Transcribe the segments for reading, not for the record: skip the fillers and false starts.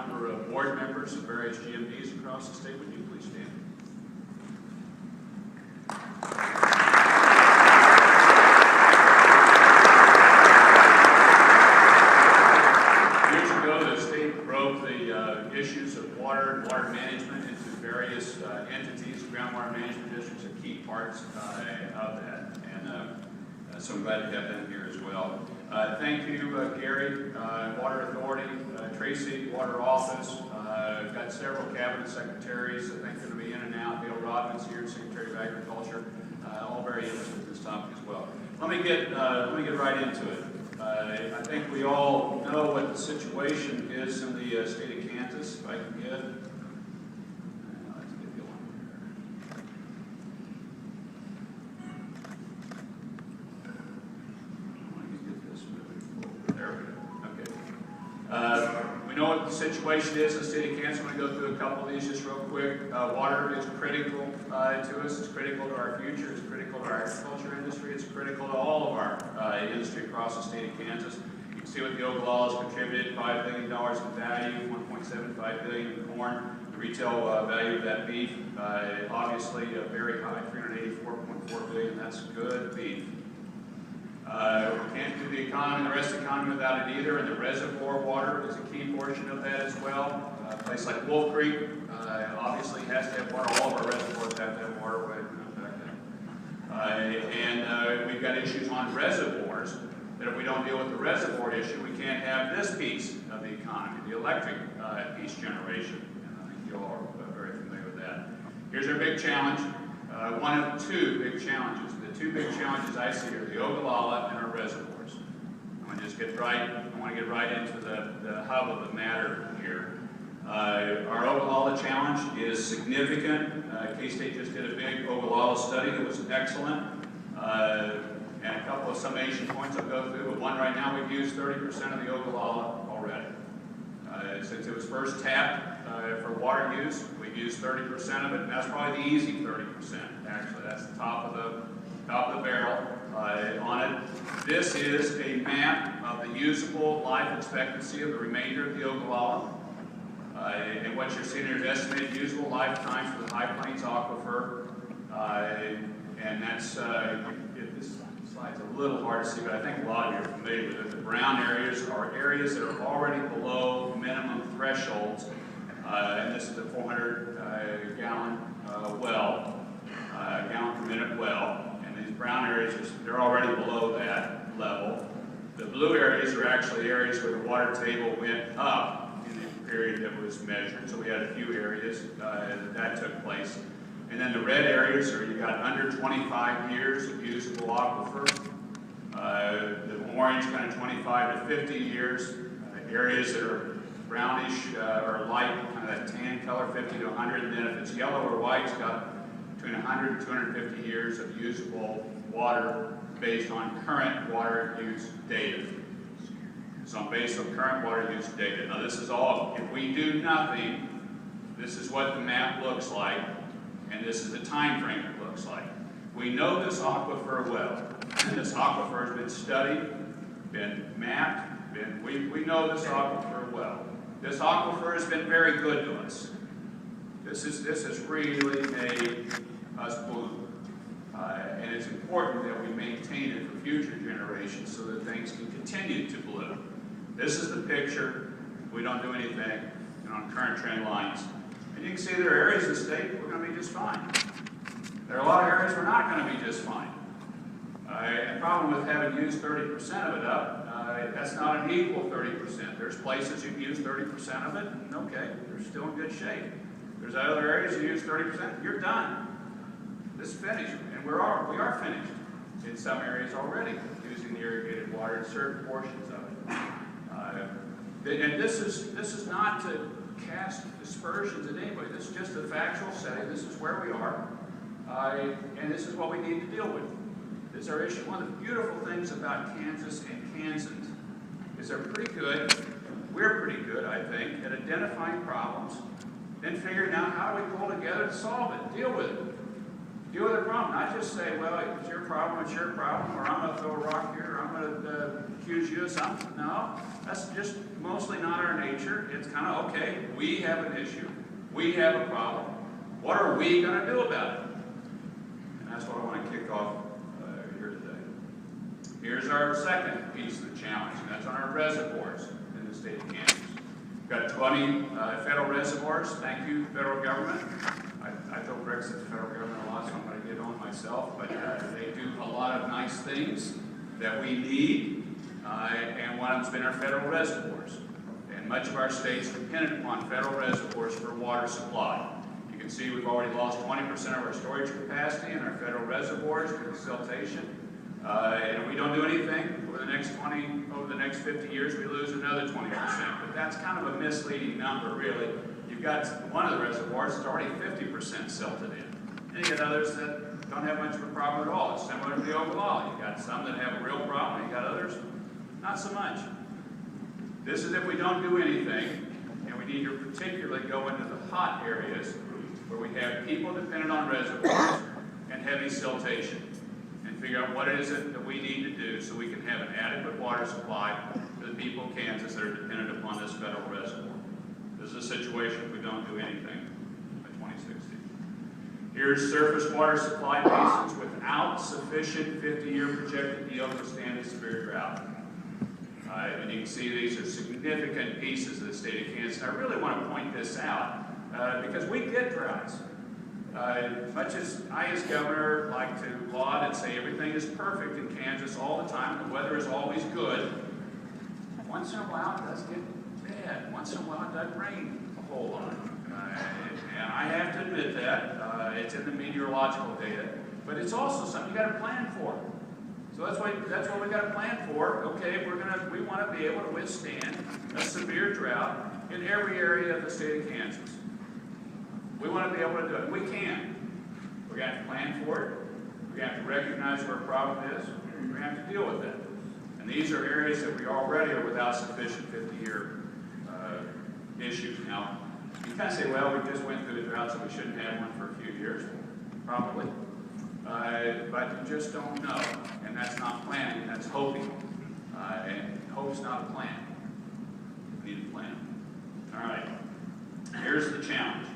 number of board members of various GMDs across the state. Would you please stand? Years ago, the state broke the issues of water and water management into various entities. Groundwater management districts are key parts of that, and so I'm glad to have them here as well. Thank you, Gary, Water Authority, Tracy, Water Office. I've got several cabinet secretaries, I think, going to be in and out. Dale Rodman's here, Secretary of Agriculture, all very interested in this topic as well. Let me get right into it. I think we all know what the situation is in the state of Kansas. If I can get it. Let's get going here. Let me get this moving forward. There we go. Okay. We know what the situation is in the state of Kansas. I'm going to go through a couple of these just real quick. Water is critical to us. It's critical to our future. It's critical to our agriculture industry. It's critical to all of our industry across the state of Kansas. You can see what the Oglala has contributed: $5 billion in value, $1.75 billion in corn. The retail value of that beef, obviously very high, $384.4 billion. That's good beef. We can't do the economy, the rest of the economy without it either, and the reservoir water is a key portion of that as well. A place like Wolf Creek obviously has to have water. All of our reservoirs have to have water. And we've got issues on reservoirs that if we don't deal with the reservoir issue, we can't have this piece of the economy, the electric piece generation. And I think you all are very familiar with that. Here's our big challenge. One of two big challenges. The two big challenges I see are the Oglala and our reservoirs. I want to just get right into the hub of the matter here. Our Oglala challenge is significant. K-State just did a big Oglala study that was excellent. And a couple of summation points I'll go through, but one right now, we've used 30% of the Oglala already. Since it was first tapped for water use, we've used 30% of it, and that's probably the easy 30%. Actually, that's the top of the barrel on it. This is a map of the usable life expectancy of the remainder of the Oglala. And what you're seeing here is estimated usable lifetimes for the High Plains Aquifer. And that's, this slide's a little hard to see, but I think a lot of you are familiar with it. The brown areas are areas that are already below minimum thresholds. And this is a 400 gallon well, gallon per minute well. And these brown areas, they're already below that level. The blue areas are actually areas where the water table went up in the period that was measured. So we had a few areas that took place. And then the red areas are, you got under 25 years of usable aquifer. The orange, kind of 25 to 50 years. Areas that are brownish or light, kind of that tan color, 50 to 100. And then if it's yellow or white, it's got between 100 and 250 years of usable water based on current water use data. So based on current water use data. Now this is all, if we do nothing, this is what the map looks like, and this is the time frame it looks like. We know this aquifer well. This aquifer has been studied, been mapped, we know this aquifer well. This aquifer has been very good to us. This has really made us bloom. And it's important that we maintain it for future generations so that things can continue to bloom. This is the picture. We don't do anything on current trend lines. And you can see there are areas of the state we're going to be just fine. There are a lot of areas we're not going to be just fine. The problem with having used 30% of it up, that's not an equal 30%. There's places you can use 30% of it, and okay, you're still in good shape. There's other areas you use 30%, you're done. This is finished, and we are finished in some areas already using the irrigated water in certain portions of it. And this is not to cast dispersions at anybody. This is just a factual setting. This is where we are, and this is what we need to deal with. This is our issue. One of the beautiful things about Kansas and Kansans is they're pretty good. We're pretty good, I think, at identifying problems, then figuring out how do we pull together to solve it, deal with it. Deal with the problem, not just say, well, it's your problem, or I'm going to throw a rock here, or I'm going to accuse you of something. No, that's just mostly not our nature. It's kind of, okay, we have an issue. We have a problem. What are we going to do about it? And that's what I want to kick off here today. Here's our second piece of the challenge, and that's on our reservoirs in the state of Kansas. We've got 20 federal reservoirs. Thank you, federal government. I told Rex it's the federal government a lot, so I'm going to get on myself, but they do a lot of nice things that we need, and one of them's been our federal reservoirs. And much of our state's dependent upon federal reservoirs for water supply. You can see we've already lost 20% of our storage capacity in our federal reservoirs due to siltation. And if we don't do anything, over the next 50 years, we lose another 20%. But that's kind of a misleading number, really. You've got one of the reservoirs that's already 50% silted in. And you got others that don't have much of a problem at all. It's similar to the Ogallala. You've got some that have a real problem, you got others not so much. This is if we don't do anything, and we need to particularly go into the hot areas where we have people dependent on reservoirs and heavy siltation, and figure out what it is that we need to do so we can have an adequate water supply for the people of Kansas that are dependent upon this federal reservoir. This is a situation if we don't do anything by 2060. Here's surface water supply basins without sufficient 50-year projected yield to stand a severe drought. And you can see these are significant pieces of the state of Kansas. And I really want to point this out because we get droughts. Much as I, as governor, like to laud and say everything is perfect in Kansas all the time, the weather is always good, once in a while it does get bad. Once in a while it doesn't rain a whole lot. And I have to admit that. It's in the meteorological data. But it's also something you got to plan for. So that's what we got to plan for. Okay, we want to be able to withstand a severe drought in every area of the state of Kansas. We want to be able to do it. We can. We're going to have to plan for it. We're going to have to recognize where a problem is. We're going to have to deal with it. And these are areas that we already are without sufficient 50-year issues. Now, you kind of say, well, we just went through a drought, so we shouldn't have one for a few years. Probably. But you just don't know. And that's not planning, that's hoping. And hope's not a plan. We need a plan. All right. Here's the challenge.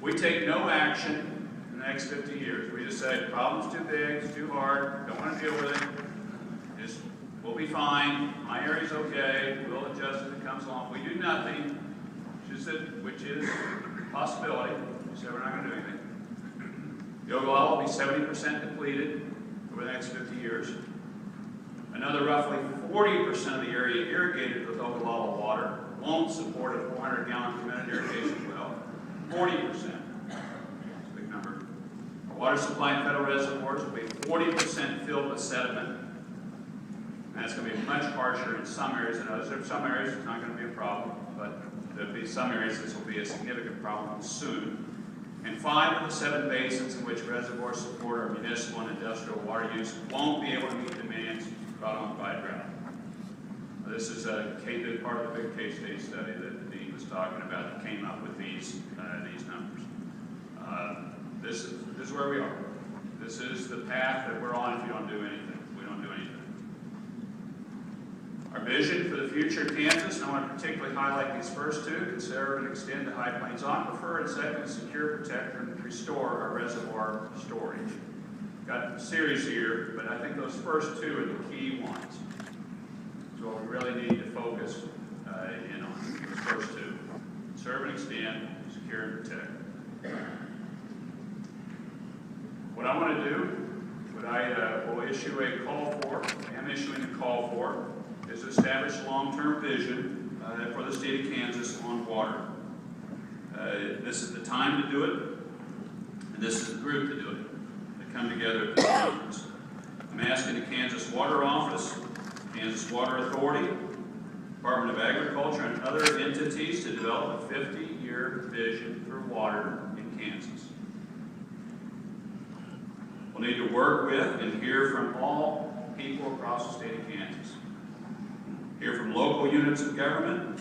We take no action in the next 50 years. We just say, problem's too big, it's too hard, don't want to deal with it. We'll be fine, my area's okay, we'll adjust as it comes along. We do nothing, which is a possibility. We say we're not going to do anything. The Ogallala will be 70% depleted over the next 50 years. Another roughly 40% of the area irrigated with Ogallala water won't support a 400-gallon per minute irrigation well. 40%. That's a big number. Our water supply in federal reservoirs will be 40% filled with sediment. And that's going to be much harsher in some areas than others. There are some areas it's not going to be a problem, but there'll be some areas this will be a significant problem soon. And 5 of the 7 basins in which reservoirs support our municipal and industrial water use won't be able to meet demands brought on by a drought. This is part of the big case study that the dean was talking about that came up with these numbers. This is where we are. This is the path that we're on if you don't do anything. We don't do anything. Our vision for the future of Kansas, and I want to particularly highlight these first two: conserve and extend the High Plains Aquifer, and second, secure, protect, and restore our reservoir storage. Got a series here, but I think those first two are the key ones. So what we really need to focus in on those first two: conserve and extend, secure and protect. What I want to do, what I will issue a call for, am issuing a call for, is to establish a long-term vision for the state of Kansas on water. This is the time to do it, and this is the group to do it. They come together at this conference. I'm asking the Kansas Water Office, Kansas Water Authority, Department of Agriculture, and other entities to develop a 50-year vision for water in Kansas. We'll need to work with and hear from all people across the state of Kansas. Hear from local units of government,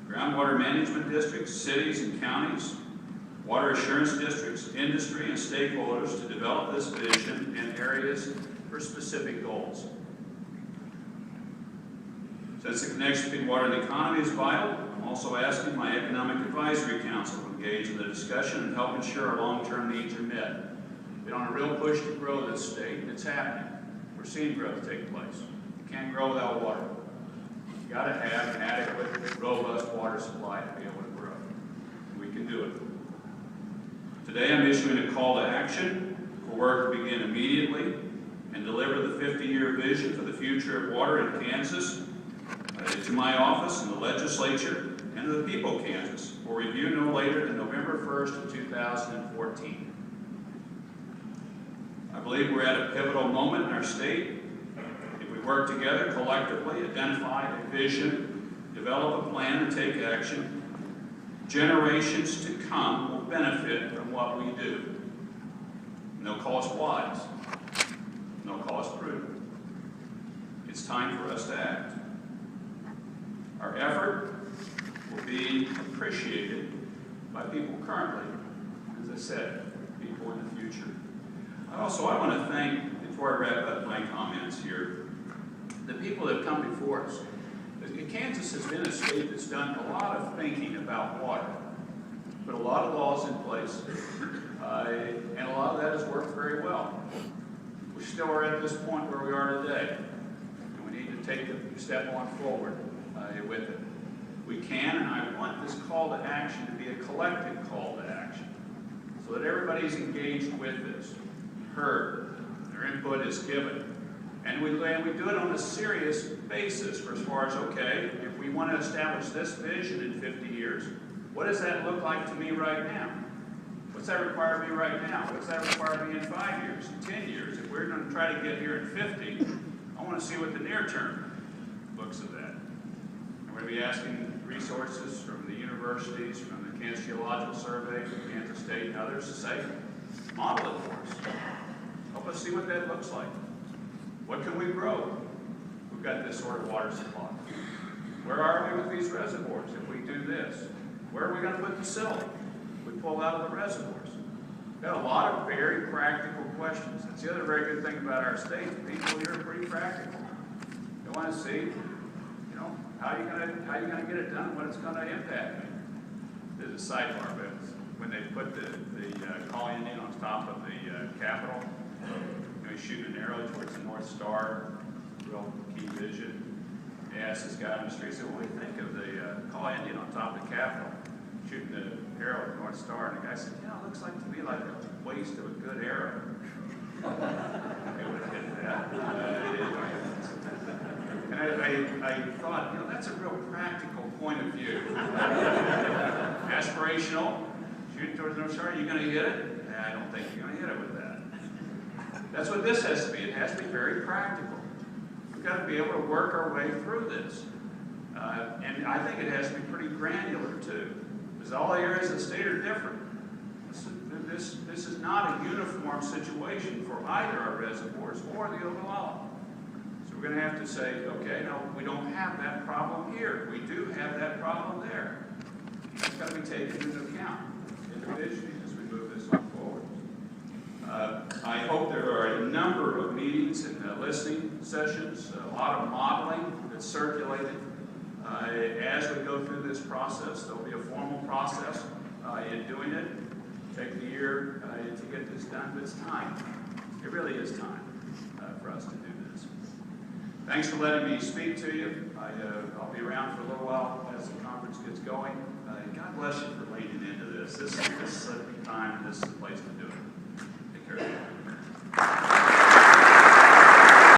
groundwater management districts, cities and counties, water assurance districts, industry, and stakeholders to develop this vision and areas for specific goals. Since the connection between water and the economy is vital, I'm also asking my Economic Advisory Council to engage in the discussion and help ensure our long-term needs are met. We've been on a real push to grow this state, and it's happening. We're seeing growth take place. You can't grow without water. You've got to have an adequate, robust water supply to be able to grow. We can do it. Today I'm issuing a call to action for work to begin immediately and deliver the 50-year vision for the future of water in Kansas to my office and the legislature and to the people of Kansas for review no later than November 1st of 2014. I believe we're at a pivotal moment in our state. If we work together collectively, identify a vision, develop a plan, and take action, generations to come will benefit from what we do. No cost wise, no cost prudent. It's time for us to act. Our effort will be appreciated by people currently, as I said, people in the future. I want to thank, before I wrap up my comments here, the people that have come before us. Kansas has been a state that's done a lot of thinking about water, put a lot of laws in place, and a lot of that has worked very well. We still are at this point where we are today, and we need to take a step on forward with it. We can, and I want this call to action to be a collective call to action, so that everybody's engaged with this, heard, their input is given. And we do it on a serious basis for as far as, okay, if we want to establish this vision in 50 years, what does that look like to me right now? What's that require of me right now? What's that require of me in 5 years, in 10 years? If we're going to try to get here in 50, I want to see what the near term looks of that. And we're going to be asking resources from the universities, from the Kansas Geological Survey, from Kansas State, and others to say, model it for us. Help us see what that looks like. What can we grow? We've got this sort of water supply. Where are we with these reservoirs if we do this? Where are we going to put the silt we pull out of the reservoirs? We've got a lot of very practical questions. That's the other very good thing about our state. The people here are pretty practical. They want to see, how are you going to get it done, what it's going to impact me. There's a sidebar, but when they put the call Indian on top of the Capitol, he's shooting an arrow towards the North Star, real key vision. They asked this guy on the street, said, what do you think of the call Indian on top of the Capitol, shooting the arrow at the North Star? And the guy said, it looks like to me like a waste of a good arrow. They would have hit that. And I thought, that's a real practical point of view. Aspirational, shooting towards the North Star, are you going to hit it? I don't think you're going to hit it with that. That's what this has to be. It has to be very practical. We've got to be able to work our way through this. And I think it has to be pretty granular, too, because all the areas of the state are different. This is not a uniform situation for either our reservoirs or the Ogallala. So we're going to have to say, okay, no, we don't have that problem here. We do have that problem there. That's got to be taken into account individually as we move this on forward. I hope there are a number of meetings and listening sessions, a lot of modeling that's circulated. As we go through this process, there'll be a formal process in doing it. Take the year to get this done, but it's time. It really is time for us to do this. Thanks for letting me speak to you. I'll be around for a little while as the conference gets going. God bless you for leading into this. This is a time, and this is a place to do it.